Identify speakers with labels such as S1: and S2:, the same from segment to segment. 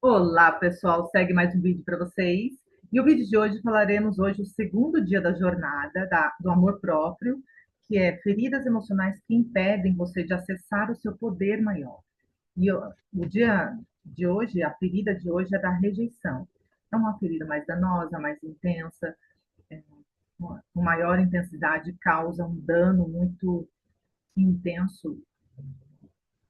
S1: Olá, pessoal, segue mais um vídeo para vocês. E o vídeo de hoje falaremos hoje o segundo dia da jornada do amor próprio, que é feridas emocionais que impedem você de acessar o seu poder maior. O dia de hoje, a ferida de hoje é da rejeição. É uma ferida mais danosa, mais intensa, com maior intensidade, causa um dano muito intenso,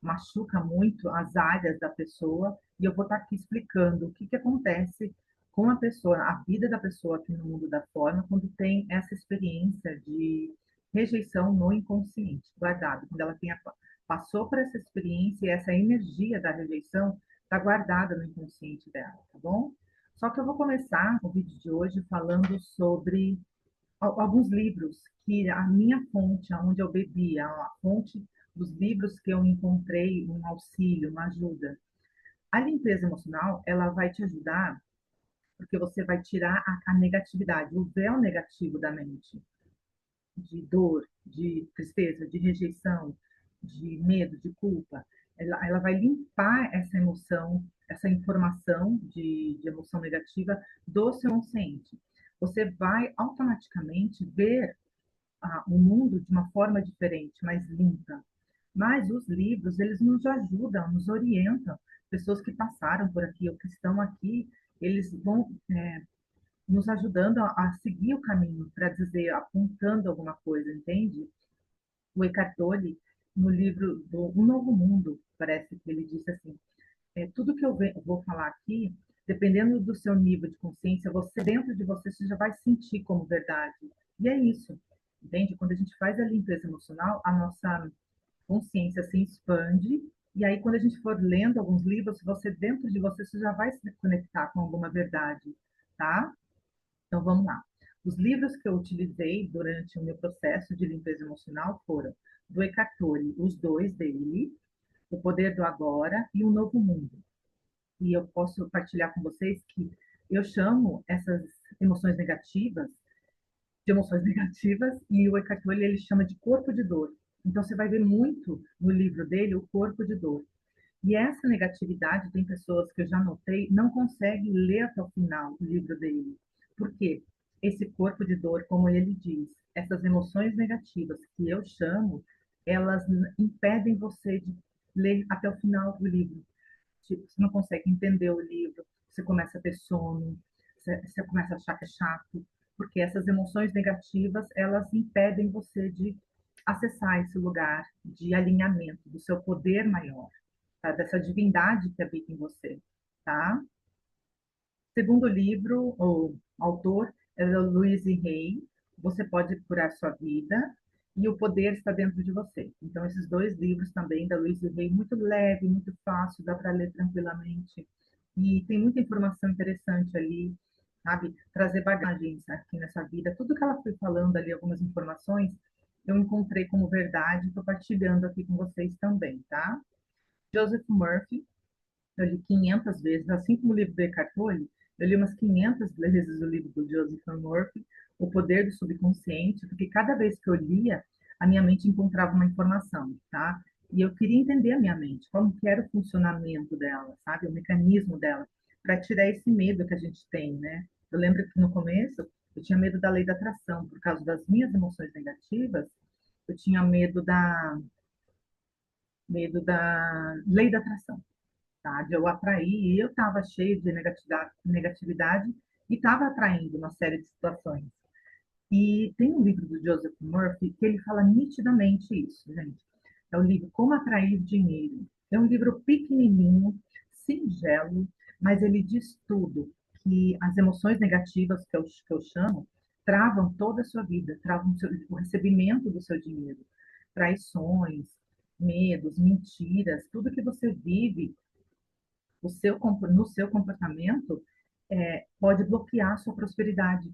S1: machuca muito as áreas da pessoa, e eu vou estar aqui explicando o que, que acontece com a pessoa, a vida da pessoa aqui no mundo da forma, quando tem essa experiência de rejeição no inconsciente, guardado, quando ela passou por essa experiência e essa energia da rejeição está guardada no inconsciente dela, tá bom? Só que eu vou começar o vídeo de hoje falando sobre alguns livros que a minha fonte, onde eu bebi, a fonte dos livros que eu encontrei um auxílio, uma ajuda. A limpeza emocional, ela vai te ajudar porque você vai tirar a negatividade, o véu negativo da mente, de dor, de tristeza, de rejeição, de medo, de culpa. Ela vai limpar essa emoção, essa informação de emoção negativa do seu consciente. Você vai automaticamente ver o mundo de uma forma diferente, mais limpa. Mas os livros, eles nos ajudam, nos orientam. Pessoas que passaram por aqui ou que estão aqui, eles vão nos ajudando a seguir o caminho, para dizer, apontando alguma coisa, entende? O Eckhart Tolle, no livro do Um Novo Mundo, parece que ele disse assim, tudo que eu vou falar aqui, dependendo do seu nível de consciência, você dentro de você, você já vai sentir como verdade. E é isso, entende? Quando a gente faz a limpeza emocional, a nossa consciência se expande, e aí quando a gente for lendo alguns livros, você dentro de você, você já vai se conectar com alguma verdade, tá? Então vamos lá. Os livros que eu utilizei durante o meu processo de limpeza emocional foram do Eckhart Tolle, os dois dele, O Poder do Agora e O Novo Mundo. E eu posso partilhar com vocês que eu chamo essas emoções negativas de emoções negativas, e o Eckhart Tolle ele chama de corpo de dor. Então você vai ver muito no livro dele o corpo de dor. E essa negatividade, tem pessoas que eu já notei, não conseguem ler até o final o livro dele. Por quê? Esse corpo de dor, como ele diz, essas emoções negativas que eu chamo, elas impedem você de ler até o final do livro. Tipo, você não consegue entender o livro, você começa a ter sono, você começa a achar que é chato, porque essas emoções negativas, elas impedem você de acessar esse lugar de alinhamento do seu poder maior, tá? Dessa divindade que habita em você, tá? Segundo livro, o autor é o Louise Hay, Você Pode Curar Sua Vida, e O Poder Está Dentro de Você. Então, esses dois livros também da Louise Hay, muito leve, muito fácil, dá para ler tranquilamente. E tem muita informação interessante ali, sabe? Trazer bagagens aqui nessa vida. Tudo que ela foi falando ali, algumas informações, eu encontrei como verdade, estou partilhando aqui com vocês também, tá? Joseph Murphy, eu li 500 vezes, assim como o livro do Eckhart Tolle, eu li umas 500 vezes o livro do Joseph Murphy, O Poder do Subconsciente, porque cada vez que eu lia, a minha mente encontrava uma informação, tá? E eu queria entender a minha mente, como que era o funcionamento dela, sabe? O mecanismo dela, para tirar esse medo que a gente tem, né? Eu lembro que no começo eu tinha medo da lei da atração, por causa das minhas emoções negativas, eu tinha medo da lei da atração, tá? De eu atrair, e eu estava cheio de negatividade e estava atraindo uma série de situações. E tem um livro do Joseph Murphy que ele fala nitidamente isso, gente. É o livro Como Atrair Dinheiro. É um livro pequenininho, singelo, mas ele diz tudo, que as emoções negativas que eu chamo travam toda a sua vida, travam o recebimento do seu dinheiro. Traições, medos, mentiras, tudo que você vive no seu comportamento pode bloquear a sua prosperidade.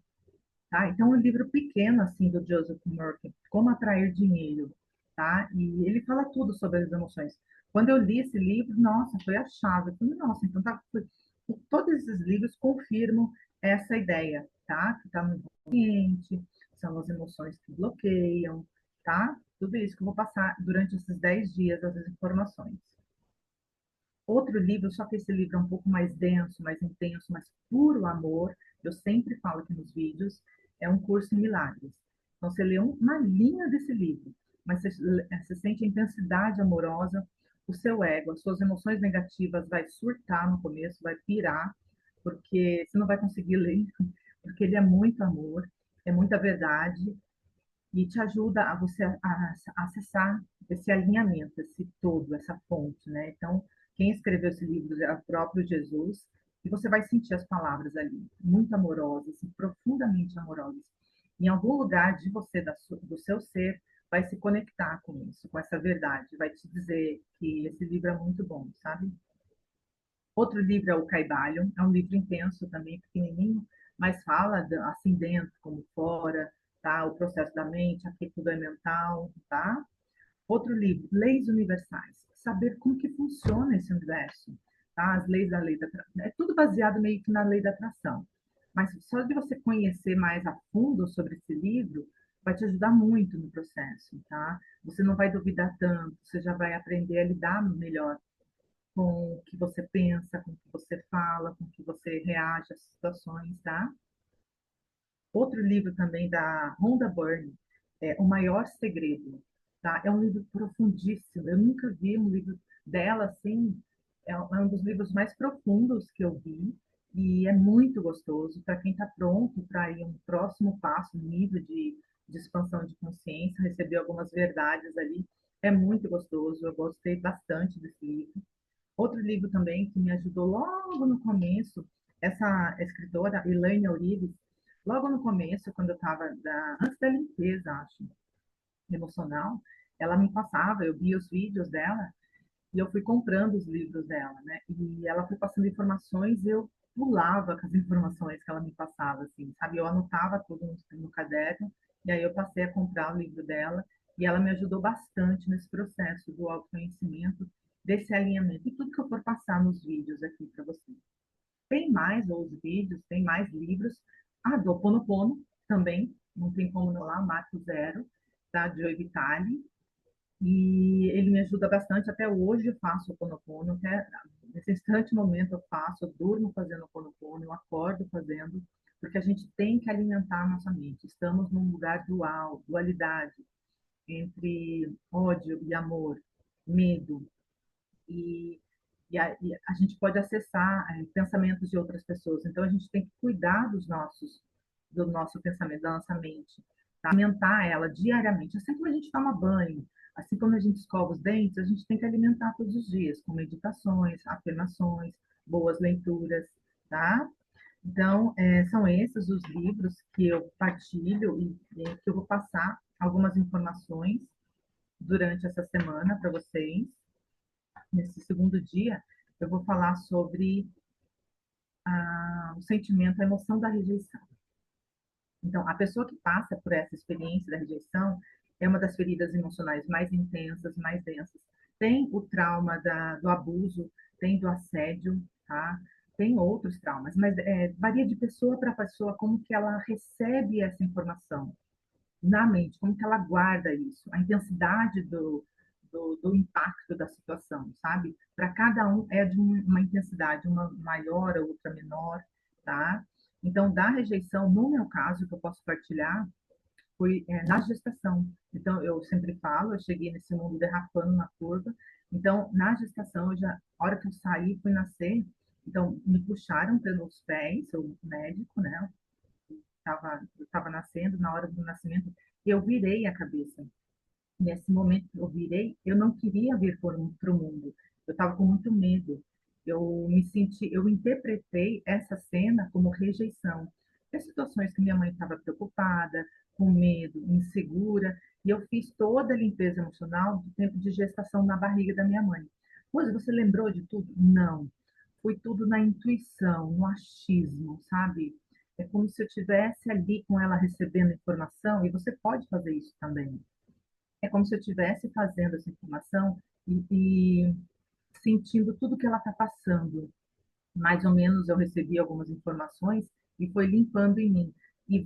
S1: Tá? Então, é um livro pequeno assim do Joseph Murphy, Como Atrair Dinheiro, tá? E ele fala tudo sobre as emoções. Quando eu li esse livro, nossa, foi a chave. Eu falei, nossa, então todos esses livros confirmam essa ideia, tá? Que está no inconsciente, são as emoções que bloqueiam, tá? Tudo isso que eu vou passar durante esses 10 dias, as informações. Outro livro, só que esse livro é um pouco mais denso, mais intenso, mais puro amor. Eu sempre falo aqui nos vídeos, é um curso em milagres. Então, você lê uma linha desse livro, mas você sente a intensidade amorosa, o seu ego, as suas emoções negativas vai surtar no começo, vai pirar, porque você não vai conseguir ler, porque ele é muito amor, é muita verdade, e te ajuda a você a acessar esse alinhamento, esse todo, essa ponte, né? Então, quem escreveu esse livro é o próprio Jesus, e você vai sentir as palavras ali, muito amorosas, assim, profundamente amorosas. Em algum lugar de você, do seu ser, vai se conectar com isso, com essa verdade, vai te dizer que esse livro é muito bom, sabe? Outro livro é o Caibalion, é um livro intenso também, pequenininho, mas fala assim dentro como fora, tá? O processo da mente, aqui tudo é mental, tá? Outro livro, Leis Universais, saber como que funciona esse universo, tá? As leis da lei da atração, é tudo baseado meio que na lei da atração. Mas só de você conhecer mais a fundo sobre esse livro, vai te ajudar muito no processo, tá? Você não vai duvidar tanto, você já vai aprender a lidar melhor com o que você pensa, com o que você fala, com o que você reage às situações, tá? Outro livro também da Rhonda Byrne, é O Maior Segredo, tá? É um livro profundíssimo. Eu nunca vi um livro dela assim. É um dos livros mais profundos que eu vi e é muito gostoso para quem está pronto para ir um próximo passo, um nível de expansão de consciência, receber algumas verdades ali. É muito gostoso. Eu gostei bastante desse livro. Outro livro também que me ajudou logo no começo, essa escritora, Elaine Eurides, logo no começo, quando eu estava, antes da limpeza, acho, emocional, ela me passava, eu via os vídeos dela e eu fui comprando os livros dela, né? E ela foi passando informações e eu pulava com as informações que ela me passava, assim, sabe? Eu anotava tudo no caderno e aí eu passei a comprar o livro dela e ela me ajudou bastante nesse processo do autoconhecimento, desse alinhamento e tudo que eu for passar nos vídeos aqui para você. Tem mais os vídeos, tem mais livros. Ah, do Ho Oponopono também, não tem como não lá, Marco Zero, da Joe Vitale, e ele me ajuda bastante. Até hoje eu faço o Ho'oponopono, até nesse instante momento eu faço, eu durmo fazendo o Ho'oponopono, eu acordo fazendo, porque a gente tem que alimentar a nossa mente. Estamos num lugar dual, dualidade, entre ódio e amor, medo, e, e a gente pode acessar pensamentos de outras pessoas. Então a gente tem que cuidar do nosso pensamento, da nossa mente, tá? Alimentar ela diariamente, assim como a gente toma banho, assim como a gente escova os dentes, a gente tem que alimentar todos os dias com meditações, afirmações, boas leituras, tá? Então, são esses os livros que eu partilho e que eu vou passar algumas informações durante essa semana para vocês. Nesse segundo dia, eu vou falar sobre o sentimento, a emoção da rejeição. Então, a pessoa que passa por essa experiência da rejeição é uma das feridas emocionais mais intensas, mais densas. Tem o trauma do abuso, tem do assédio, tá? Tem outros traumas, mas varia de pessoa para pessoa como que ela recebe essa informação na mente, como que ela guarda isso, a intensidade do impacto da situação, sabe? Para cada um é de uma intensidade, uma maior, a outra menor, tá? Então, da rejeição, no meu caso, que eu posso partilhar, foi na gestação. Então, eu sempre falo, eu cheguei nesse mundo derrapando na curva. Então, na gestação, a hora que eu saí, fui nascer, então, me puxaram pelos pés, o médico, né? Eu estava nascendo, na hora do nascimento, eu virei a cabeça. Nesse momento que eu virei, eu não queria vir para o mundo. Eu estava com muito medo. Eu interpretei essa cena como rejeição. As situações que minha mãe estava preocupada, com medo, insegura, e eu fiz toda a limpeza emocional do tempo de gestação na barriga da minha mãe. Pois você lembrou de tudo? Não. Foi tudo na intuição, no achismo, sabe? É como se eu estivesse ali com ela recebendo informação, e você pode fazer isso também. É como se eu estivesse fazendo essa informação e sentindo tudo que ela está passando. Mais ou menos eu recebi algumas informações e foi limpando em mim. E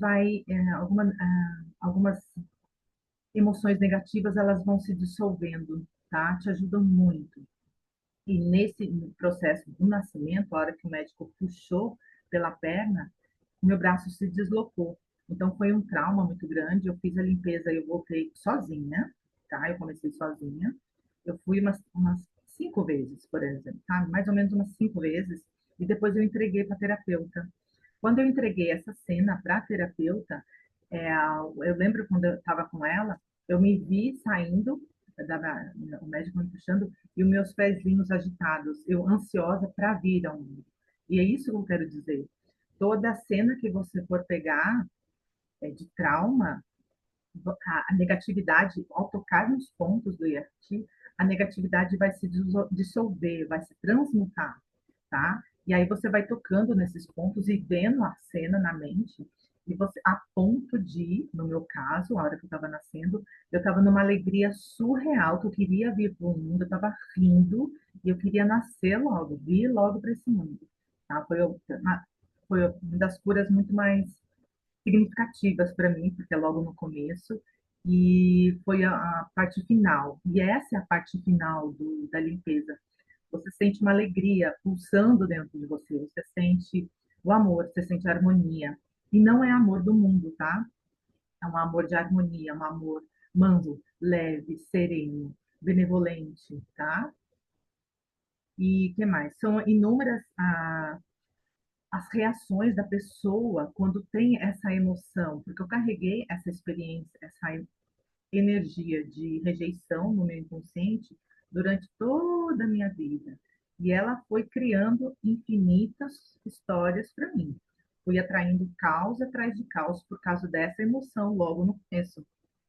S1: algumas emoções negativas, elas vão se dissolvendo, tá? Te ajudam muito. E nesse processo do nascimento, a hora que o médico puxou pela perna, meu braço se deslocou. Então foi um trauma muito grande. Eu fiz a limpeza e eu voltei sozinha, tá? Eu comecei sozinha. Eu fui umas 5 vezes, por exemplo, tá? Mais ou menos umas 5 vezes. E depois eu entreguei para a terapeuta. Quando eu entreguei essa cena para a terapeuta, eu lembro quando eu estava com ela, eu me vi saindo, o médico me puxando, e os meus pezinhos agitados, eu ansiosa para vir ao mundo. E é isso que eu quero dizer. Toda cena que você for pegar de trauma, a negatividade, ao tocar nos pontos do EFT, a negatividade vai se dissolver, vai se transmutar, tá? E aí você vai tocando nesses pontos e vendo a cena na mente, e você, a ponto de, no meu caso, a hora que eu estava nascendo, eu estava numa alegria surreal, que eu queria vir para o mundo, eu estava rindo, e eu queria nascer logo, vir logo para esse mundo. Tá? Foi uma das curas muito mais significativas para mim, porque é logo no começo, e foi a parte final. E essa é a parte final da limpeza. Você sente uma alegria pulsando dentro de você, você sente o amor, você sente a harmonia. E não é amor do mundo, tá? É um amor de harmonia, um amor manso, leve, sereno, benevolente, tá? E o que mais? São inúmeras as reações da pessoa quando tem essa emoção, porque eu carreguei essa experiência, essa energia de rejeição no meu inconsciente durante toda a minha vida. E ela foi criando infinitas histórias para mim. Fui atraindo caos atrás de caos por causa dessa emoção logo no começo,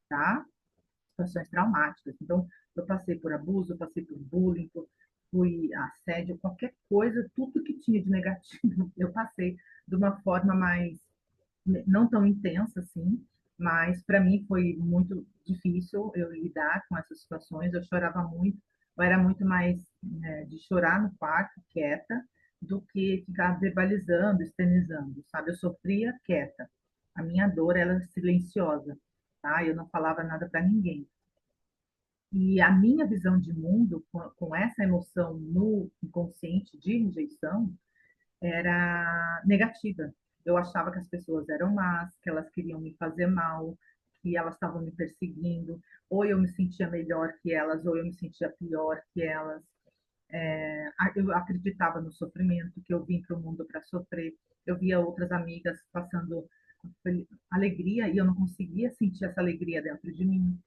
S1: tá? Situações traumáticas. Então, eu passei por abuso, eu passei por bullying, fui assédio, qualquer coisa, tudo que tinha de negativo, eu passei de uma forma mais, não tão intensa assim, mas para mim foi muito difícil eu lidar com essas situações. Eu chorava muito, eu era muito mais de chorar no quarto, quieta, do que ficar verbalizando, externizando, sabe? Eu sofria quieta. A minha dor era silenciosa, tá? Eu não falava nada para ninguém. E a minha visão de mundo, com essa emoção no inconsciente de rejeição, era negativa. Eu achava que as pessoas eram más, que elas queriam me fazer mal, que elas estavam me perseguindo, ou eu me sentia melhor que elas, ou eu me sentia pior que elas. Eu acreditava no sofrimento, que eu vim para o mundo para sofrer. Eu via outras amigas passando alegria e eu não conseguia sentir essa alegria dentro de mim,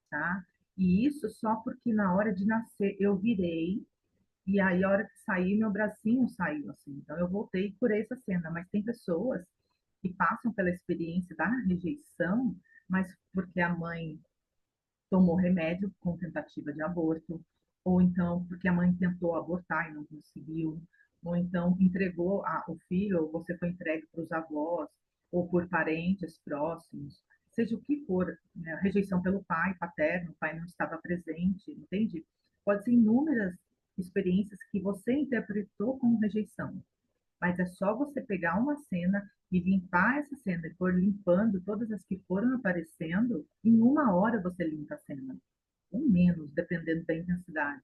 S1: tá? E isso só porque na hora de nascer eu virei, e aí a hora que saí, meu bracinho saiu assim. Então eu voltei e curei essa cena. Mas tem pessoas que passam pela experiência da rejeição, mas porque a mãe tomou remédio com tentativa de aborto, ou então porque a mãe tentou abortar e não conseguiu, ou então entregou o filho, ou você foi entregue para os avós, ou por parentes próximos, seja o que for, né? Rejeição pelo pai paterno, o pai não estava presente, entende? Pode ser inúmeras experiências que você interpretou como rejeição, mas é só você pegar uma cena e limpar essa cena, e for limpando todas as que foram aparecendo, em uma hora você limpa a cena, ou menos, dependendo da intensidade.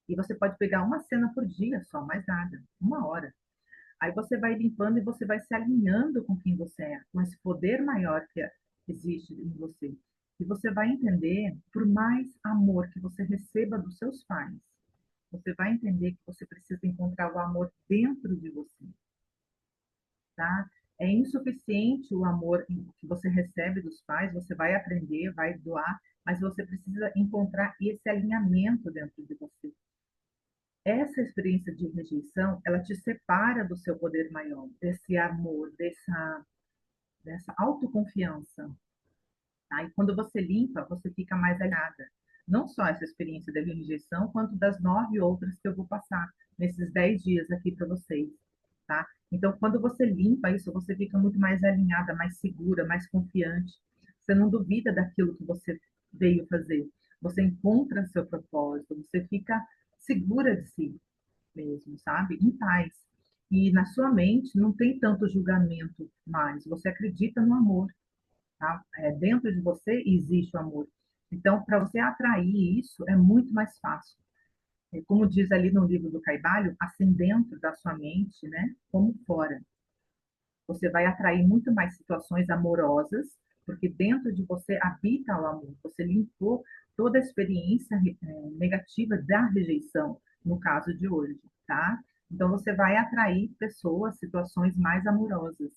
S1: E você pode pegar uma cena por dia só, mais nada, uma hora. Aí você vai limpando e você vai se alinhando com quem você é, com esse poder maior que existe em você. E você vai entender, por mais amor que você receba dos seus pais, você vai entender que você precisa encontrar o amor dentro de você, tá? É insuficiente o amor que você recebe dos pais, você vai aprender, vai doar, mas você precisa encontrar esse alinhamento dentro de você. Essa experiência de rejeição, ela te separa do seu poder maior, desse amor, dessa autoconfiança. Tá? E quando você limpa, você fica mais alinhada. Não só essa experiência da rejeição, quanto das 9 outras que eu vou passar nesses 10 dias aqui para vocês. Tá? Então, quando você limpa isso, você fica muito mais alinhada, mais segura, mais confiante. Você não duvida daquilo que você veio fazer. Você encontra seu propósito, você fica segura de si mesmo, sabe? Em paz. E na sua mente não tem tanto julgamento mais. Você acredita no amor, tá? Dentro de você existe o amor. Então, para você atrair isso, é muito mais fácil. Como diz ali no livro do Caibalho, assim dentro da sua mente, né, como fora. Você vai atrair muito mais situações amorosas, porque dentro de você habita o amor. Você limpou toda a experiência negativa da rejeição, no caso de hoje, tá? Então você vai atrair pessoas, situações mais amorosas.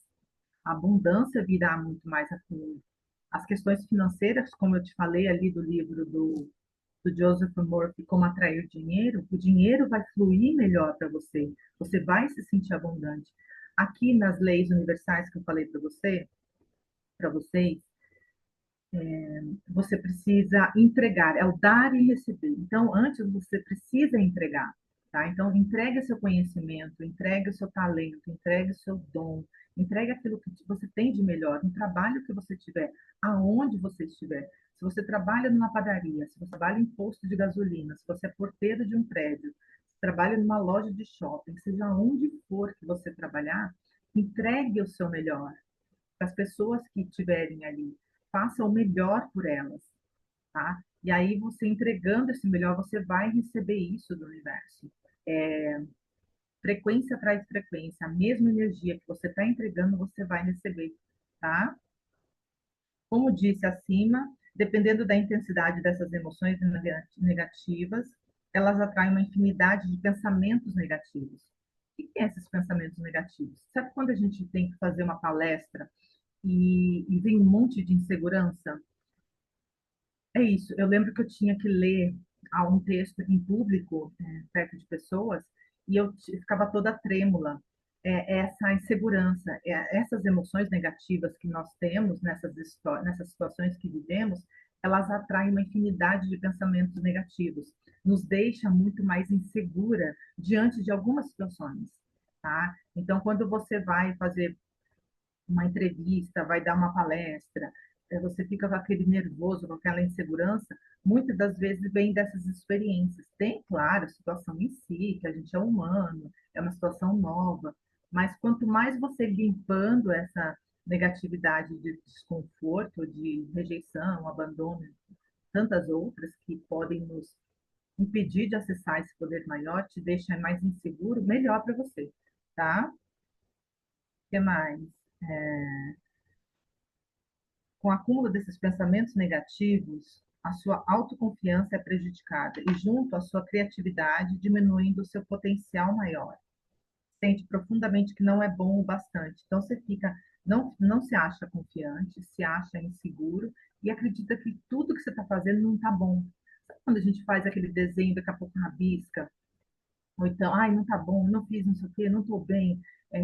S1: A abundância virá muito mais a fundo. As questões financeiras, como eu te falei ali do livro do Joseph Murphy, Como Atrair Dinheiro, o dinheiro vai fluir melhor para você, você vai se sentir abundante. Aqui nas leis universais que eu falei para vocês, você precisa entregar, é o dar e receber. Então, antes você precisa entregar, tá? Então, entregue seu conhecimento, entregue o seu talento, entregue o seu dom, entregue aquilo que você tem de melhor, no trabalho que você tiver, aonde você estiver. Se você trabalha numa padaria, se você trabalha em posto de gasolina, se você é porteiro de um prédio, se trabalha numa loja de shopping, seja onde for que você trabalhar, entregue o seu melhor para as pessoas que estiverem ali. Faça o melhor por elas, tá? E aí, você entregando esse melhor, você vai receber isso do universo. É, frequência atrás de frequência, a mesma energia que você está entregando, você vai receber, tá? Como disse acima, dependendo da intensidade dessas emoções negativas, elas atraem uma infinidade de pensamentos negativos. O que são esses pensamentos negativos? Sabe quando a gente tem que fazer uma palestra e vem um monte de insegurança? É isso. Eu lembro que eu tinha que ler um texto em público, perto de pessoas, e eu ficava toda trêmula. Essa insegurança, essas emoções negativas que nós temos nessas situações que vivemos, elas atraem uma infinidade de pensamentos negativos, nos deixa muito mais insegura diante de algumas situações, tá? Então, quando você vai fazer uma entrevista, vai dar uma palestra, você fica com aquele nervoso, com aquela insegurança, muitas das vezes vem dessas experiências. Tem, claro, a situação em si, que a gente é humano, é uma situação nova, mas quanto mais você limpando essa negatividade de desconforto, de rejeição, abandono, tantas outras que podem nos impedir de acessar esse poder maior, te deixa mais inseguro, melhor para você, tá? O que mais? Com o acúmulo desses pensamentos negativos, a sua autoconfiança é prejudicada e, junto à sua criatividade, diminuindo o seu potencial maior. Sente profundamente que não é bom o bastante. Então, você fica, não se acha confiante, se acha inseguro e acredita que tudo que você está fazendo não está bom. Sabe quando a gente faz aquele desenho, daqui a pouco rabisca, ou então, ai, não tá bom, não fiz não sei o quê, não estou bem,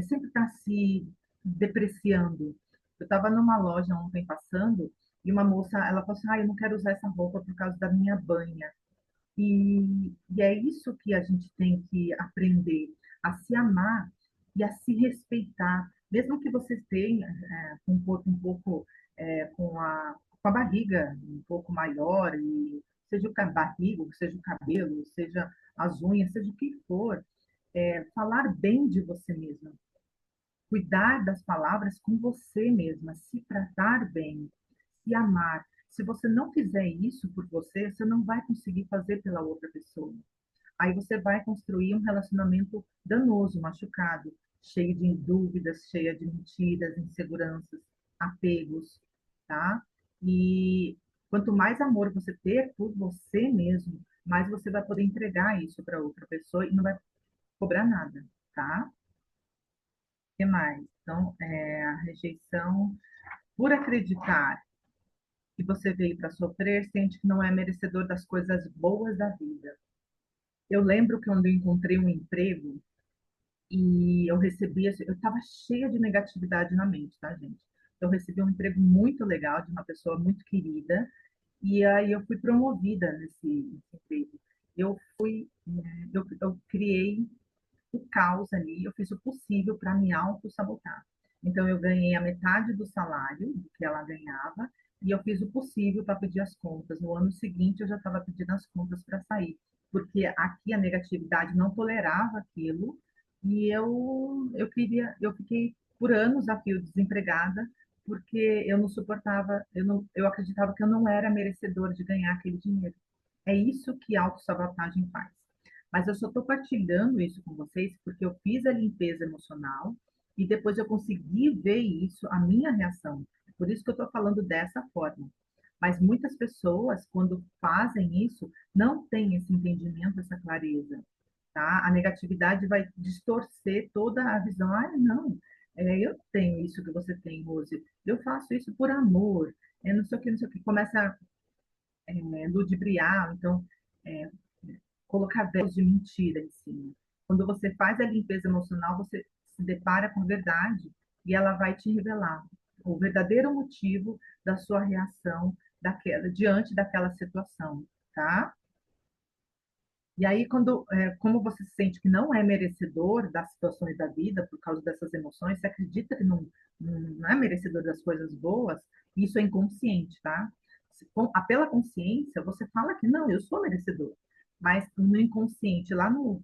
S1: sempre está se depreciando. Eu estava numa loja ontem passando e uma moça, ela falou assim, ai, eu não quero usar essa roupa por causa da minha banha. E é isso que a gente tem que aprender, a se amar e a se respeitar. Mesmo que você tenha um corpo um pouco com a barriga um pouco maior, e seja o barriga, seja o cabelo, seja as unhas, seja o que for, falar bem de você mesma, cuidar das palavras com você mesma, se tratar bem, se amar. Se você não fizer isso por você, você não vai conseguir fazer pela outra pessoa. Aí você vai construir um relacionamento danoso, machucado, cheio de dúvidas, cheio de mentiras, inseguranças, apegos, tá? E quanto mais amor você ter por você mesmo, mais você vai poder entregar isso para outra pessoa e não vai cobrar nada, tá? O que mais? Então, a rejeição por acreditar que você veio para sofrer, sente que não é merecedor das coisas boas da vida. Eu lembro que quando eu encontrei um emprego e eu recebi, eu estava cheia de negatividade na mente, tá, gente? Eu recebi um emprego muito legal de uma pessoa muito querida e aí eu fui promovida nesse emprego. Eu fui, eu criei o caos ali, eu fiz o possível para me auto-sabotar. Então, eu ganhei a metade do salário que ela ganhava e eu fiz o possível para pedir as contas. No ano seguinte, eu já estava pedindo as contas para sair, porque aqui a negatividade não tolerava aquilo e eu fiquei por anos a fio desempregada porque eu não suportava, eu acreditava que eu não era merecedor de ganhar aquele dinheiro. É isso que a autossabotagem faz. Mas eu só estou partilhando isso com vocês porque eu fiz a limpeza emocional e depois eu consegui ver isso, a minha reação. Por isso que eu estou falando dessa forma. Mas muitas pessoas, quando fazem isso, não têm esse entendimento, essa clareza, tá? A negatividade vai distorcer toda a visão. Ah, não, eu tenho isso que você tem, Rose. Eu faço isso por amor. Não sei o que, não sei o que. Começa a ludibriar, então, é, colocar véus de mentira em cima. Quando você faz a limpeza emocional, você se depara com a verdade e ela vai te revelar o verdadeiro motivo da sua reação diante daquela situação, tá? E aí, como você se sente que não é merecedor das situações da vida por causa dessas emoções, você acredita que não é merecedor das coisas boas, isso é inconsciente, tá? Pela consciência, você fala que não, eu sou merecedor. Mas no inconsciente, lá no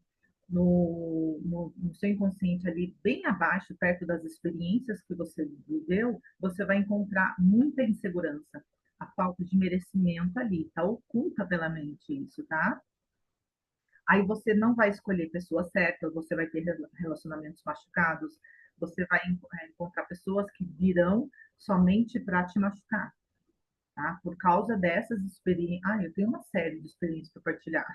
S1: seu inconsciente ali, bem abaixo, perto das experiências que você viveu, você vai encontrar muita insegurança. A falta de merecimento ali, tá oculta pela mente isso, tá? Aí você não vai escolher pessoas certas, você vai ter relacionamentos machucados, você vai encontrar pessoas que virão somente para te machucar, tá? Por causa dessas experiências. Ah, eu tenho uma série de experiências para partilhar.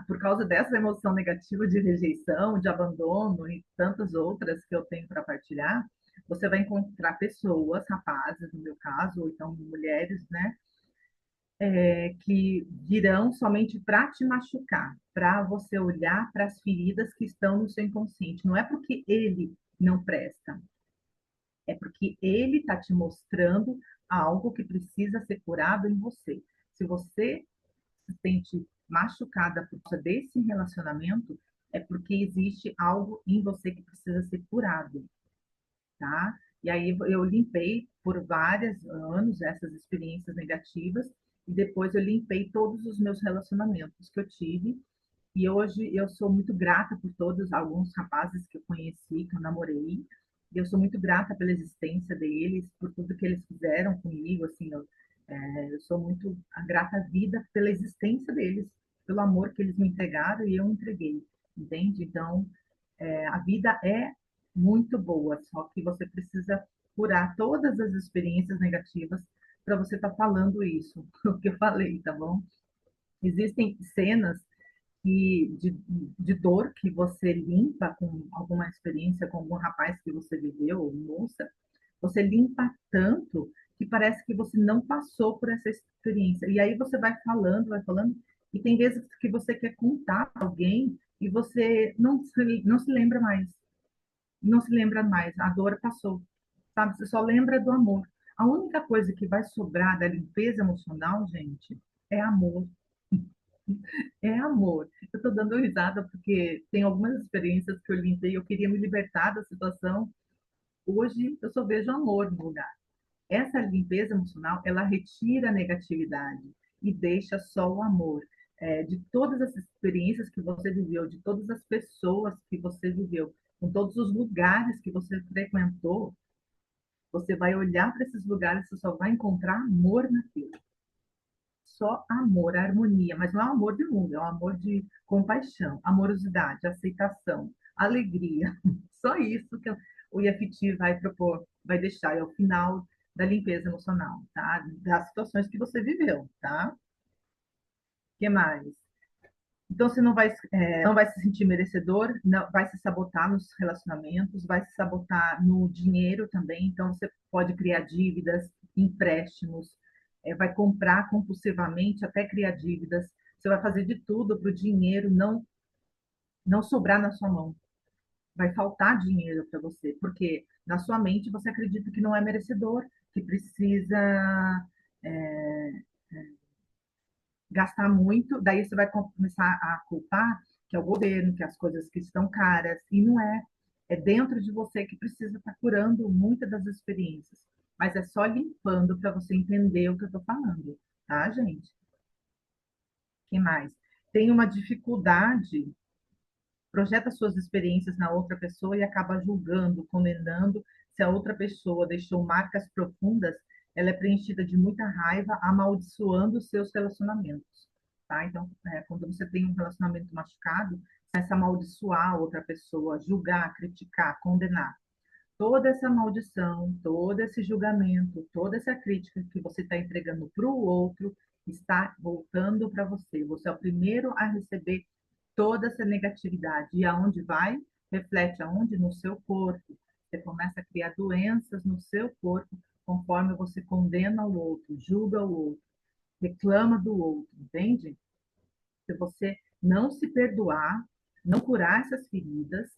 S1: Por causa dessa emoção negativa de rejeição, de abandono e tantas outras que eu tenho para partilhar, você vai encontrar pessoas, rapazes, no meu caso, ou então mulheres, né, que virão somente para te machucar, para você olhar para as feridas que estão no seu inconsciente. Não é porque ele não presta, é porque ele está te mostrando algo que precisa ser curado em você. Se você se sente machucada por causa desse relacionamento, é porque existe algo em você que precisa ser curado, tá? E aí eu limpei por vários anos essas experiências negativas e depois eu limpei todos os meus relacionamentos que eu tive. E hoje eu sou muito grata por todos alguns rapazes que eu conheci, que eu namorei. E eu sou muito grata pela existência deles, por tudo que eles fizeram comigo. Assim, eu sou muito grata à vida pela existência deles, pelo amor que eles me entregaram e eu entreguei, entende? Então, a vida é muito boa, só que você precisa curar todas as experiências negativas para você estar falando isso, o que eu falei, tá bom? Existem cenas de dor que você limpa com alguma experiência, com algum rapaz que você viveu, ou moça, você limpa tanto que parece que você não passou por essa experiência. E aí você vai falando, e tem vezes que você quer contar para alguém e você não se lembra mais. Não se lembra mais. A dor passou, sabe? Você só lembra do amor. A única coisa que vai sobrar da limpeza emocional, gente, é amor. É amor. Eu estou dando risada porque tem algumas experiências que eu limpei, eu queria me libertar da situação. Hoje eu só vejo amor no lugar. Essa limpeza emocional, ela retira a negatividade e deixa só o amor. De todas as experiências que você viveu, de todas as pessoas que você viveu, com todos os lugares que você frequentou, você vai olhar para esses lugares e só vai encontrar amor naquilo. Só amor, harmonia, mas não é um amor de mundo, é um amor de compaixão, amorosidade, aceitação, alegria. Só isso que o IFT vai propor, vai deixar, é o final da limpeza emocional, tá? Das situações que você viveu, tá? O que mais? Então, você não vai se sentir merecedor, não, vai se sabotar nos relacionamentos, vai se sabotar no dinheiro também. Então, você pode criar dívidas, empréstimos, vai comprar compulsivamente até criar dívidas. Você vai fazer de tudo para o dinheiro não sobrar na sua mão. Vai faltar dinheiro para você, porque na sua mente você acredita que não é merecedor, que precisa é, gastar muito, daí você vai começar a culpar que é o governo, que é as coisas que estão caras, e não é. É dentro de você que precisa estar curando muitas das experiências. Mas é só limpando para você entender o que eu estou falando, tá, gente? Que mais? Tem uma dificuldade, projeta suas experiências na outra pessoa e acaba julgando, condenando. Se a outra pessoa deixou marcas profundas, ela é preenchida de muita raiva, amaldiçoando os seus relacionamentos. tá? Então, quando você tem um relacionamento machucado, essa amaldiçoar a outra pessoa, julgar, criticar, condenar. Toda essa maldição, todo esse julgamento, toda essa crítica que você está entregando para o outro está voltando para você. Você é o primeiro a receber toda essa negatividade. E aonde vai? Reflete aonde? No seu corpo. Você começa a criar doenças no seu corpo conforme você condena o outro, julga o outro, reclama do outro, entende? Se você não se perdoar, não curar essas feridas,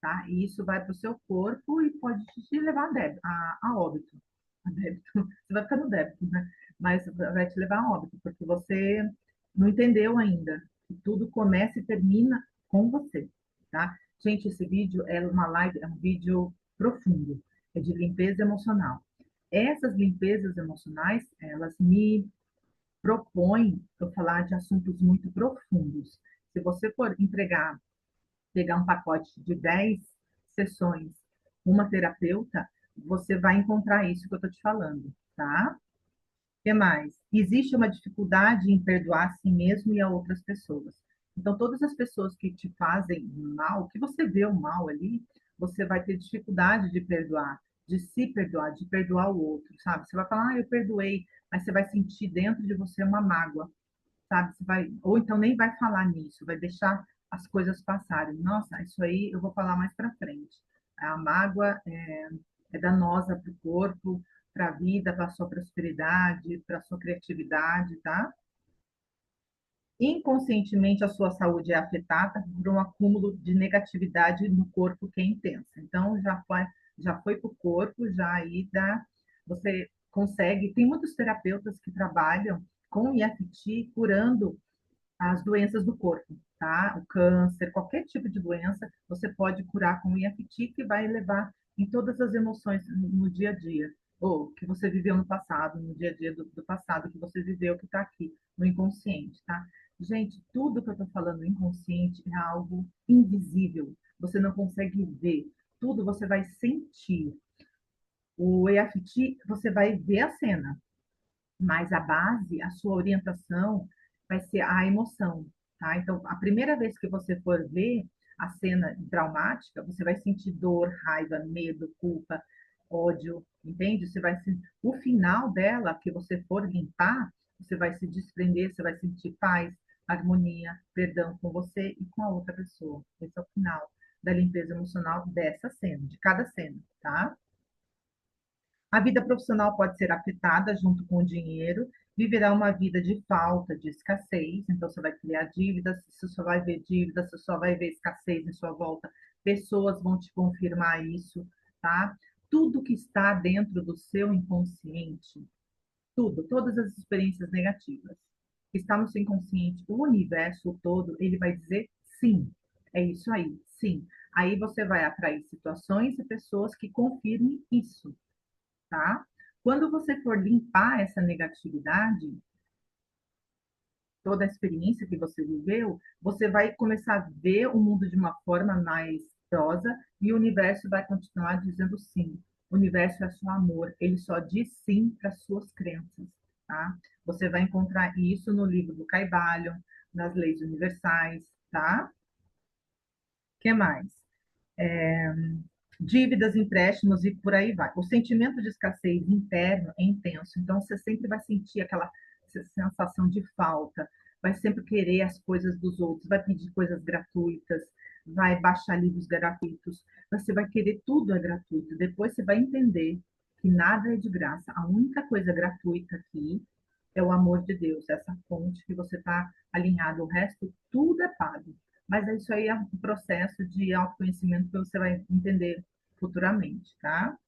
S1: tá? E isso vai para o seu corpo e pode te levar a óbito. A débito. Você vai ficar no débito, né? Mas vai te levar a óbito, porque você não entendeu ainda que tudo começa e termina com você, tá? Gente, esse vídeo é uma live, é um vídeo profundo, é de limpeza emocional. Essas limpezas emocionais, elas me propõe eu falar de assuntos muito profundos. Se você for pegar um pacote de 10 sessões, uma terapeuta, você vai encontrar isso que eu estou te falando, tá? O que mais? Existe uma dificuldade em perdoar a si mesmo e a outras pessoas. Então, todas as pessoas que te fazem mal, que você vê o mal ali, você vai ter dificuldade de perdoar, de se perdoar, de perdoar o outro, sabe? Você vai falar, eu perdoei, mas você vai sentir dentro de você uma mágoa, sabe? Você vai, ou então nem vai falar nisso, vai deixar as coisas passarem. Nossa, isso aí eu vou falar mais para frente. A mágoa é danosa para o corpo, para a vida, para a sua prosperidade, para a sua criatividade, tá? Inconscientemente, a sua saúde é afetada por um acúmulo de negatividade no corpo que é intensa. Então, já foi para o corpo, já aí dá, você consegue. Tem muitos terapeutas que trabalham com EFT curando as doenças do corpo, tá? O câncer, qualquer tipo de doença, você pode curar com o EFT, que vai levar em todas as emoções no dia a dia, ou que você viveu no passado, no dia a dia do passado, que você viveu, que está aqui, no inconsciente, tá? Gente, tudo que eu estou falando no inconsciente é algo invisível, você não consegue ver, tudo você vai sentir. O EFT, você vai ver a cena, mas a base, a sua orientação vai ser a emoção, tá? Então, a primeira vez que você for ver a cena traumática, você vai sentir dor, raiva, medo, culpa, ódio, entende? Você vai sentir o final dela, que você for limpar, você vai se desprender, você vai sentir paz, harmonia, perdão com você e com a outra pessoa. Esse é o final da limpeza emocional dessa cena, de cada cena, tá? A vida profissional pode ser afetada junto com o dinheiro, viverá uma vida de falta, de escassez, então você vai criar dívidas, você só vai ver dívidas, você só vai ver escassez em sua volta, pessoas vão te confirmar isso, tá? Tudo que está dentro do seu inconsciente, tudo, todas as experiências negativas que está no seu inconsciente, o universo todo, ele vai dizer sim, é isso aí, sim. Aí você vai atrair situações e pessoas que confirmem isso, tá? Quando você for limpar essa negatividade, toda a experiência que você viveu, você vai começar a ver o mundo de uma forma mais prosa e o universo vai continuar dizendo sim. O universo é só amor, ele só diz sim para suas crenças, tá? Você vai encontrar isso no livro do Caibalion, nas leis universais, tá? O que mais? Dívidas, empréstimos e por aí vai. O sentimento de escassez interno é intenso, então você sempre vai sentir aquela sensação de falta, vai sempre querer as coisas dos outros, vai pedir coisas gratuitas, vai baixar livros gratuitos, você vai querer tudo é gratuito. Depois você vai entender que nada é de graça. A única coisa gratuita aqui é o amor de Deus, essa fonte que você está alinhado. O resto, tudo é pago. Mas isso aí é um processo de autoconhecimento que você vai entender futuramente, tá?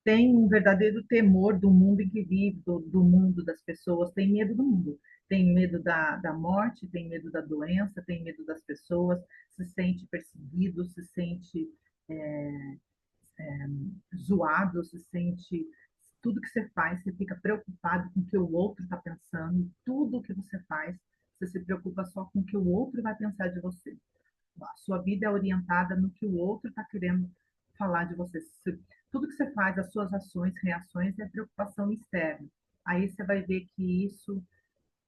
S1: Tem um verdadeiro temor do mundo em que vive, do mundo, das pessoas, tem medo do mundo. Tem medo da morte, tem medo da doença, tem medo das pessoas, se sente perseguido, se sente é, zoado, se sente. Tudo que você faz, você fica preocupado com o que o outro está pensando, tudo que você faz, você se preocupa só com o que o outro vai pensar de você. A sua vida é orientada no que o outro está querendo falar de você. Tudo que você faz, as suas ações, reações, é preocupação externa. Aí você vai ver que isso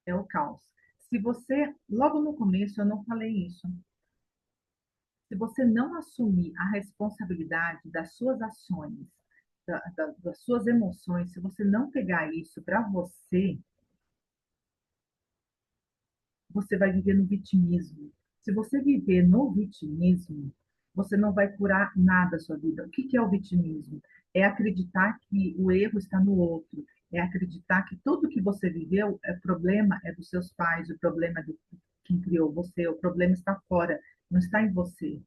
S1: é o caos. Se você, logo no começo eu não falei isso, se você não assumir a responsabilidade das suas ações, das suas emoções, se você não pegar isso para você, você vai viver no vitimismo. Se você viver no vitimismo, você não vai curar nada da sua vida. O que que é o vitimismo? É acreditar que o erro está no outro, é acreditar que tudo que você viveu, é problema é dos seus pais, o problema é do quem criou você, o problema está fora, não está em você.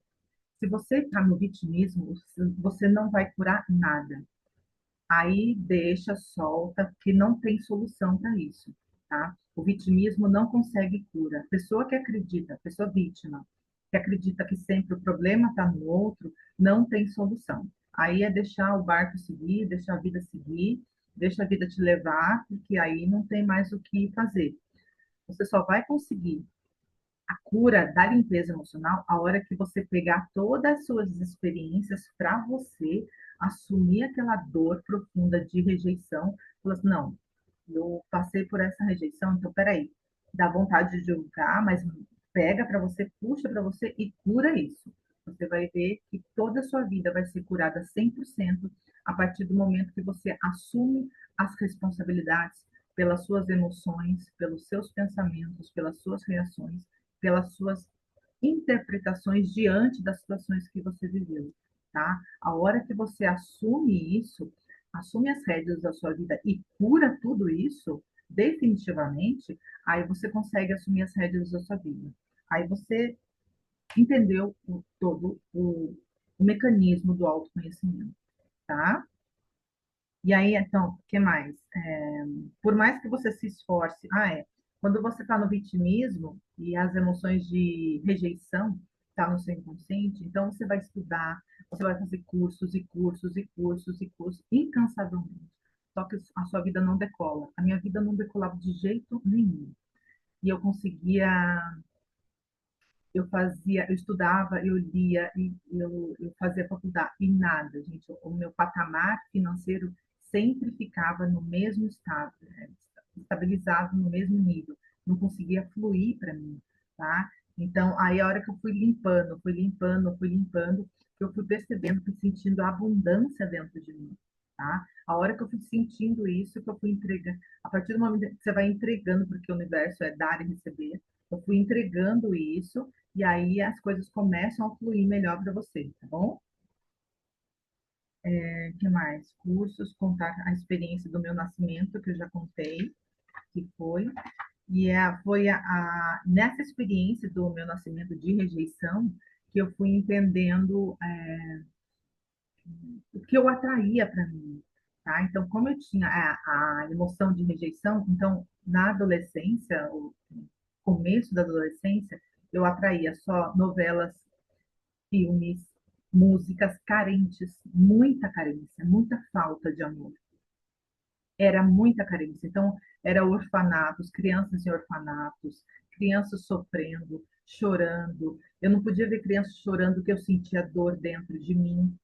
S1: Se você está no vitimismo, você não vai curar nada. Aí deixa, solta, que não tem solução para isso, tá? O vitimismo não consegue cura. A pessoa que acredita, a pessoa vítima, que acredita que sempre o problema está no outro, não tem solução. Aí é deixar o barco seguir, deixar a vida seguir, deixa a vida te levar, porque aí não tem mais o que fazer. Você só vai conseguir a cura da limpeza emocional a hora que você pegar todas as suas experiências para você assumir aquela dor profunda de rejeição, falar assim, não, eu passei por essa rejeição, então peraí, dá vontade de julgar, mas pega para você, puxa para você e cura isso. Você vai ver que toda a sua vida vai ser curada 100% a partir do momento que você assume as responsabilidades pelas suas emoções, pelos seus pensamentos, pelas suas reações, pelas suas interpretações diante das situações que você viveu, tá? A hora que você assume isso, assume as rédeas da sua vida e cura tudo isso, definitivamente, aí você consegue assumir as rédeas da sua vida. Aí você entendeu todo o mecanismo do autoconhecimento, tá? E aí, então, o que mais? Por mais que você se esforce, quando você está no vitimismo e as emoções de rejeição estão no seu inconsciente, então você vai estudar, você vai fazer cursos e cursos e cursos e cursos incansavelmente. Só que a sua vida não decola. A minha vida não decolava de jeito nenhum. E eu conseguia, eu estudava, eu lia, e eu fazia faculdade, e nada, gente. O meu patamar financeiro sempre ficava no mesmo estado, né? Estabilizado no mesmo nível, não conseguia fluir para mim, tá? Então, aí a hora que eu fui limpando, fui limpando, fui limpando, eu fui percebendo, fui sentindo a abundância dentro de mim, tá? A hora que eu fui sentindo isso, que eu fui entregando, a partir do momento que você vai entregando, porque o universo é dar e receber, eu fui entregando isso, e aí as coisas começam a fluir melhor para você, tá bom? O que mais? Cursos, contar a experiência do meu nascimento, que eu já contei, que foi. E foi nessa experiência do meu nascimento de rejeição que eu fui entendendo o que eu atraía para mim, tá? Então, como eu tinha a emoção de rejeição, então, na adolescência, o começo da adolescência, eu atraía só novelas, filmes, músicas carentes, muita carência, muita falta de amor. Era muita carência. Então, era orfanatos, crianças em orfanatos, crianças sofrendo, chorando. Eu não podia ver crianças chorando porque eu sentia dor dentro de mim,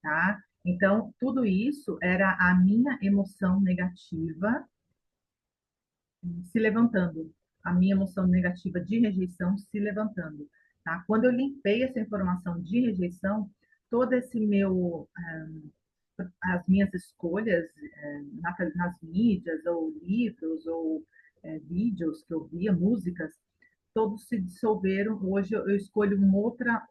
S1: tá? Então, tudo isso era a minha emoção negativa se levantando, a minha emoção negativa de rejeição se levantando, tá? Quando eu limpei essa informação de rejeição, todo esse meu as minhas escolhas nas mídias, ou livros, ou vídeos que eu via, músicas, todos se dissolveram. Hoje eu escolho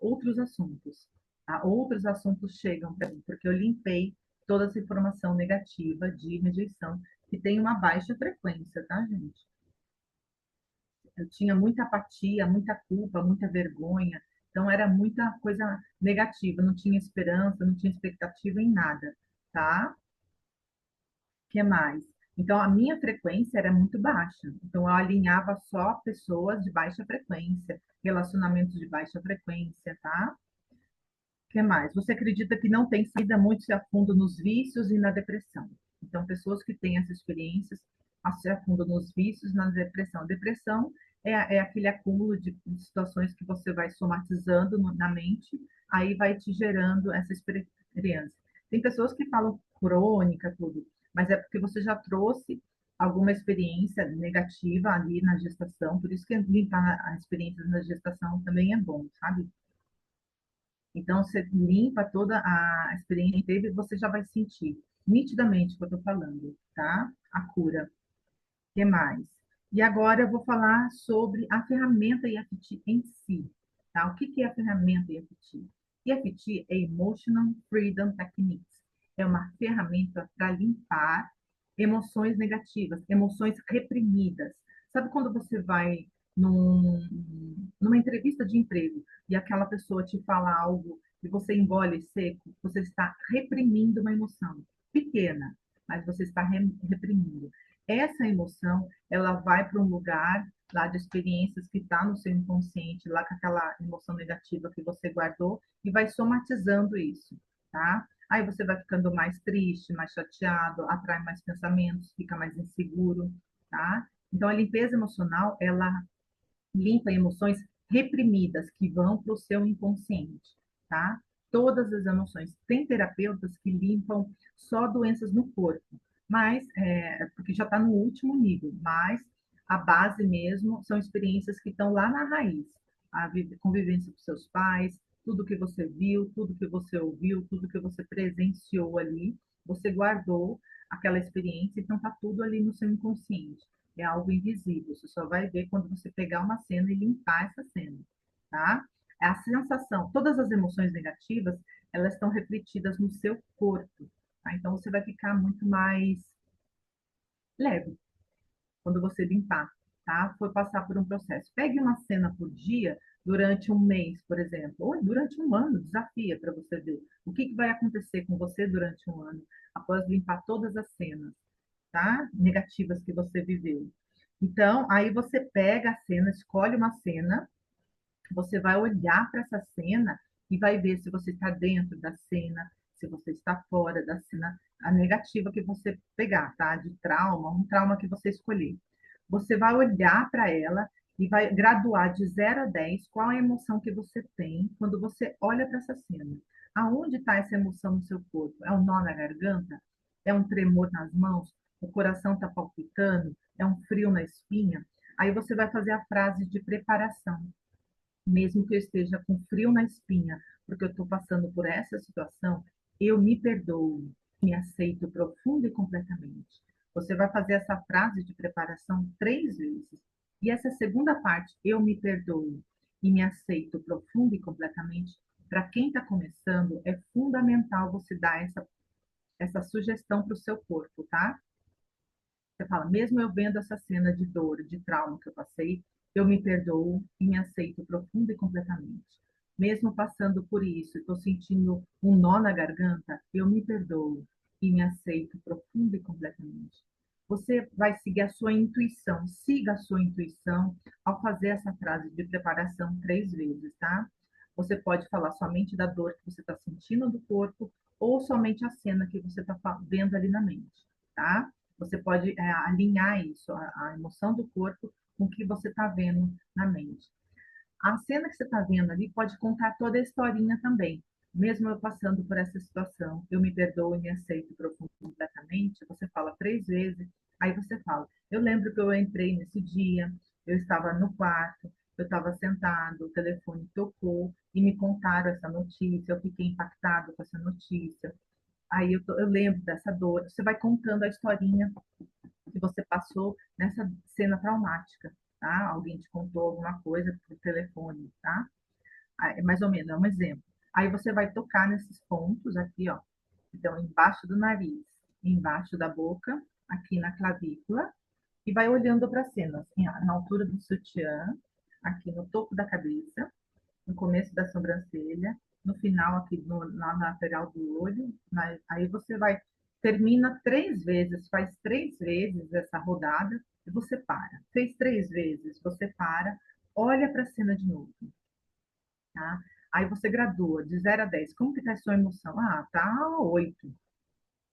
S1: outros assuntos. Tá? Outros assuntos chegam para mim, porque eu limpei toda essa informação negativa de rejeição, que tem uma baixa frequência, tá, gente? Eu tinha muita apatia, muita culpa, muita vergonha. Então era muita coisa negativa, não tinha esperança, não tinha expectativa em nada, tá? Que mais? Então, a minha frequência era muito baixa. Então, eu alinhava só pessoas de baixa frequência, relacionamentos de baixa frequência, tá? Que mais? Você acredita que não tem saída muito se afunda nos vícios e na depressão. Então, pessoas que têm essas experiências se afundam nos vícios e na depressão. Depressão é aquele acúmulo de situações que você vai somatizando na mente, aí vai te gerando essa experiência. Tem pessoas que falam crônica, tudo, mas é porque você já trouxe alguma experiência negativa ali na gestação, por isso que limpar a experiência na gestação também é bom, sabe? Então, você limpa toda a experiência que teve, você já vai sentir nitidamente o que eu estou falando, tá? A cura. O que mais? E agora eu vou falar sobre a ferramenta EFT em si, tá? O que que é a ferramenta EFT? EFT é Emotional Freedom Techniques. É uma ferramenta para limpar emoções negativas, emoções reprimidas. Sabe quando você vai numa entrevista de emprego e aquela pessoa te fala algo e você engole seco? Você está reprimindo uma emoção pequena, mas você está reprimindo. Essa emoção, ela vai para um lugar lá de experiências que está no seu inconsciente, lá com aquela emoção negativa que você guardou, e vai somatizando isso, tá? Aí você vai ficando mais triste, mais chateado, atrai mais pensamentos, fica mais inseguro, tá? Então, a limpeza emocional, ela limpa emoções reprimidas que vão para o seu inconsciente, tá? Todas as emoções. Tem terapeutas que limpam só doenças no corpo, mas porque já está no último nível, mas a base mesmo são experiências que estão lá na raiz, a convivência com seus pais, tudo que você viu, tudo que você ouviu, tudo que você presenciou ali, você guardou aquela experiência, então está tudo ali no seu inconsciente. É algo invisível, você só vai ver quando você pegar uma cena e limpar essa cena, tá? A sensação, todas as emoções negativas, elas estão refletidas no seu corpo, tá? Então você vai ficar muito mais leve quando você limpar, tá? For passar por um processo. Pegue uma cena por dia durante um mês, por exemplo, ou durante um ano, desafia para você ver o que vai acontecer com você durante um ano, após limpar todas as cenas, tá? Negativas que você viveu. Então, aí você pega a cena, escolhe uma cena, você vai olhar para essa cena e vai ver se você está dentro da cena, se você está fora da cena, a negativa que você pegar, tá? De trauma, um trauma que você escolher. Você vai olhar para ela e vai graduar de 0 a 10 qual é a emoção que você tem quando você olha para essa cena. Aonde está essa emoção no seu corpo? É um nó na garganta? É um tremor nas mãos? O coração está palpitando? É um frio na espinha? Aí você vai fazer a frase de preparação. Mesmo que eu esteja com frio na espinha, porque eu estou passando por essa situação, eu me perdoo, me aceito profunda e completamente. Você vai fazer essa frase de preparação 3 vezes. E essa segunda parte, eu me perdoo e me aceito profunda e completamente, para quem está começando, é fundamental você dar essa sugestão para o seu corpo, tá? Você fala, mesmo eu vendo essa cena de dor, de trauma que eu passei, eu me perdoo e me aceito profunda e completamente. Mesmo passando por isso, estou sentindo um nó na garganta, eu me perdoo e me aceito profunda e completamente. Você vai seguir a sua intuição, siga a sua intuição ao fazer essa frase de preparação 3 vezes, tá? Você pode falar somente da dor que você está sentindo do corpo ou somente a cena que você está vendo ali na mente, tá? Você pode alinhar isso, a emoção do corpo, com o que você está vendo na mente. A cena que você está vendo ali pode contar toda a historinha também. Mesmo eu passando por essa situação, eu me perdoo e me aceito completamente. Você fala 3 vezes, aí você fala: eu lembro que eu entrei nesse dia, eu estava no quarto, eu estava sentado, o telefone tocou e me contaram essa notícia, eu fiquei impactado com essa notícia. Aí eu lembro dessa dor. Você vai contando a historinha que você passou nessa cena traumática, tá? Alguém te contou alguma coisa por telefone, tá? É mais ou menos, é um exemplo. Aí você vai tocar nesses pontos aqui, ó. Então, embaixo do nariz, embaixo da boca, aqui na clavícula, e vai olhando para a cena, assim, ó, na altura do sutiã, aqui no topo da cabeça, no começo da sobrancelha, no final aqui na lateral do olho, aí você vai, termina 3 vezes, faz 3 vezes essa rodada e você para. Fez 3 vezes, você para, olha para a cena de novo, tá? Aí você gradua de 0 a 10. Como que tá a sua emoção? Ah, tá 8,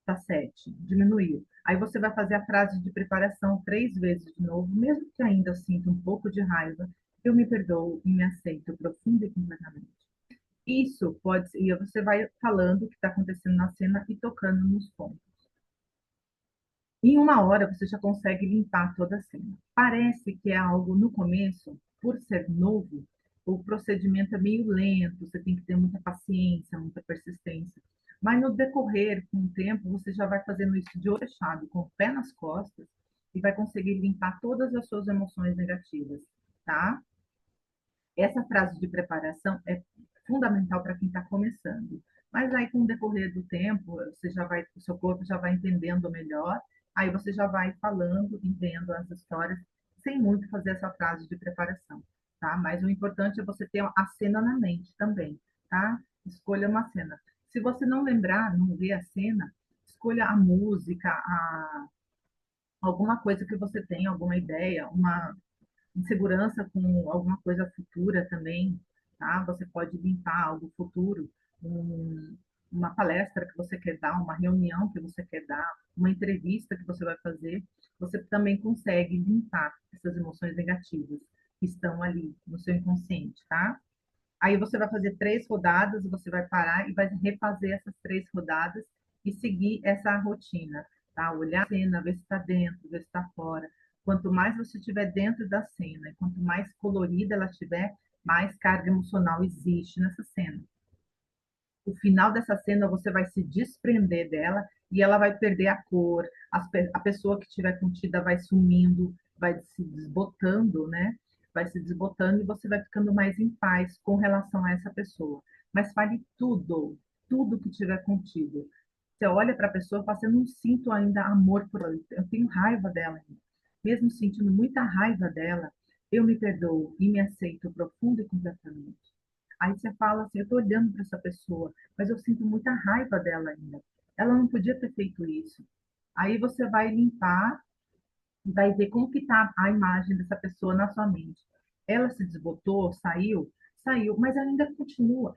S1: tá 7, diminuiu. Aí você vai fazer a frase de preparação 3 vezes de novo, mesmo que ainda sinta um pouco de raiva, eu me perdoo e me aceito profunda e completamente. Isso pode ser, e você vai falando o que está acontecendo na cena e tocando nos pontos. Em uma hora você já consegue limpar toda a cena. Parece que é algo no começo, por ser novo, o procedimento é meio lento, você tem que ter muita paciência, muita persistência. Mas no decorrer, com o tempo, você já vai fazendo isso de olho fechado, com o pé nas costas, e vai conseguir limpar todas as suas emoções negativas, tá? Essa frase de preparação é fundamental para quem está começando. Mas aí, com o decorrer do tempo, você já vai, o seu corpo já vai entendendo melhor, aí você já vai falando, entendendo as histórias, sem muito fazer essa frase de preparação, tá? Mas o importante é você ter a cena na mente também, tá? Escolha uma cena. Se você não lembrar, não ver a cena, escolha a música, alguma coisa que você tenha, alguma ideia, uma insegurança com alguma coisa futura também, tá? Você pode limpar algo futuro, uma palestra que você quer dar, uma reunião que você quer dar, uma entrevista que você vai fazer, você também consegue limpar essas emoções negativas que estão ali no seu inconsciente, tá? Aí você vai fazer 3 rodadas, você vai parar e vai refazer essas 3 rodadas e seguir essa rotina, tá? Olhar a cena, ver se está dentro, ver se está fora. Quanto mais você estiver dentro da cena, quanto mais colorida ela estiver, mais carga emocional existe nessa cena. O final dessa cena você vai se desprender dela e ela vai perder a cor, a pessoa que estiver contida vai sumindo, vai se desbotando, né? Vai se desbotando e você vai ficando mais em paz com relação a essa pessoa. Mas fale tudo, tudo que tiver contido. Você olha para a pessoa e fala, eu não sinto ainda amor por ela, eu tenho raiva dela ainda. Mesmo sentindo muita raiva dela, eu me perdoo e me aceito profundo e completamente. Aí você fala assim, eu estou olhando para essa pessoa, mas eu sinto muita raiva dela ainda. Ela não podia ter feito isso. Aí você vai limpar e vai ver como que está a imagem dessa pessoa na sua mente. Ela se desbotou, saiu, saiu, mas ainda continua,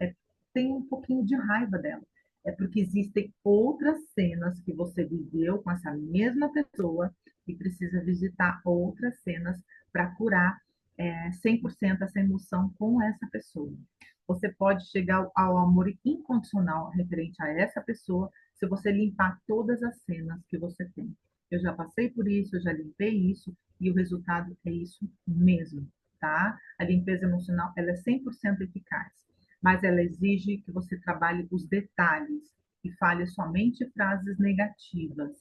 S1: tem um pouquinho de raiva dela. É porque existem outras cenas que você viveu com essa mesma pessoa e precisa visitar outras cenas para curar 100% essa emoção com essa pessoa. Você pode chegar ao amor incondicional referente a essa pessoa se você limpar todas as cenas que você tem. Eu já passei por isso, eu já limpei isso e o resultado é isso mesmo, tá? A limpeza emocional, ela é 100% eficaz, mas ela exige que você trabalhe os detalhes e fale somente frases negativas.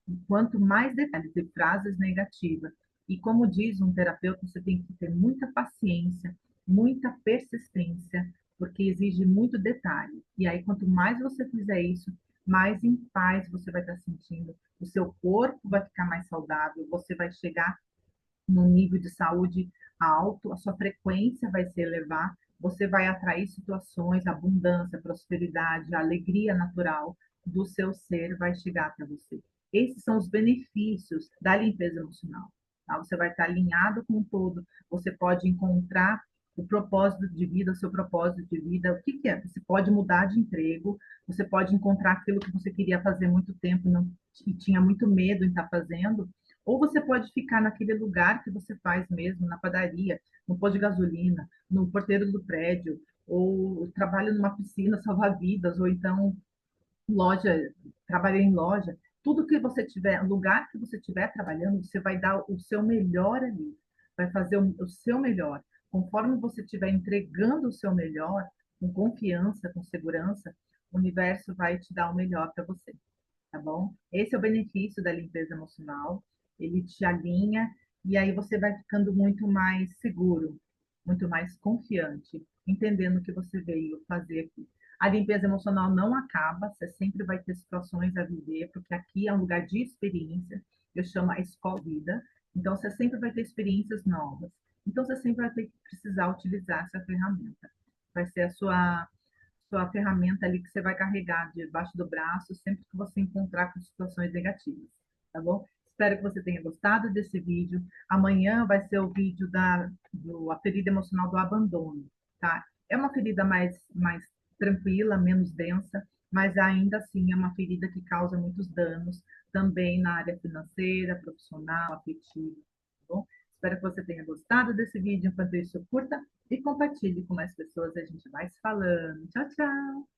S1: E quanto mais detalhes de frases negativas, e como diz um terapeuta, você tem que ter muita paciência, muita persistência, porque exige muito detalhe. E aí, quanto mais você fizer isso, mais em paz você vai estar sentindo, o seu corpo vai ficar mais saudável, você vai chegar num nível de saúde alto, a sua frequência vai se elevar, você vai atrair situações, abundância, prosperidade, alegria natural do seu ser vai chegar até você. Esses são os benefícios da limpeza emocional. Tá? Você vai estar alinhado com o todo, você pode encontrar o propósito de vida, o seu propósito de vida, o que, que é? Você pode mudar de emprego, você pode encontrar aquilo que você queria fazer há muito tempo não, e tinha muito medo em estar fazendo, ou você pode ficar naquele lugar que você faz mesmo, na padaria, no posto de gasolina, no porteiro do prédio, ou trabalha numa piscina salva-vidas, ou então loja, trabalha em loja. Tudo que você tiver, lugar que você estiver trabalhando, você vai dar o seu melhor ali, vai fazer o seu melhor. Conforme você estiver entregando o seu melhor, com confiança, com segurança, o universo vai te dar o melhor para você, tá bom? Esse é o benefício da limpeza emocional, ele te alinha e aí você vai ficando muito mais seguro, muito mais confiante, entendendo o que você veio fazer aqui. A limpeza emocional não acaba, você sempre vai ter situações a viver, porque aqui é um lugar de experiência, eu chamo a escola vida, então você sempre vai ter experiências novas. Então você sempre vai ter que precisar utilizar essa ferramenta. Vai ser a sua ferramenta ali que você vai carregar debaixo do braço sempre que você encontrar com situações negativas, tá bom? Espero que você tenha gostado desse vídeo. Amanhã vai ser o vídeo a ferida emocional do abandono, tá? É uma ferida mais tranquila, menos densa, mas ainda assim é uma ferida que causa muitos danos também na área financeira, profissional, afetiva, tá bom? Espero que você tenha gostado desse vídeo. Enquanto isso, curta e compartilhe com mais pessoas. A gente vai se falando. Tchau, tchau!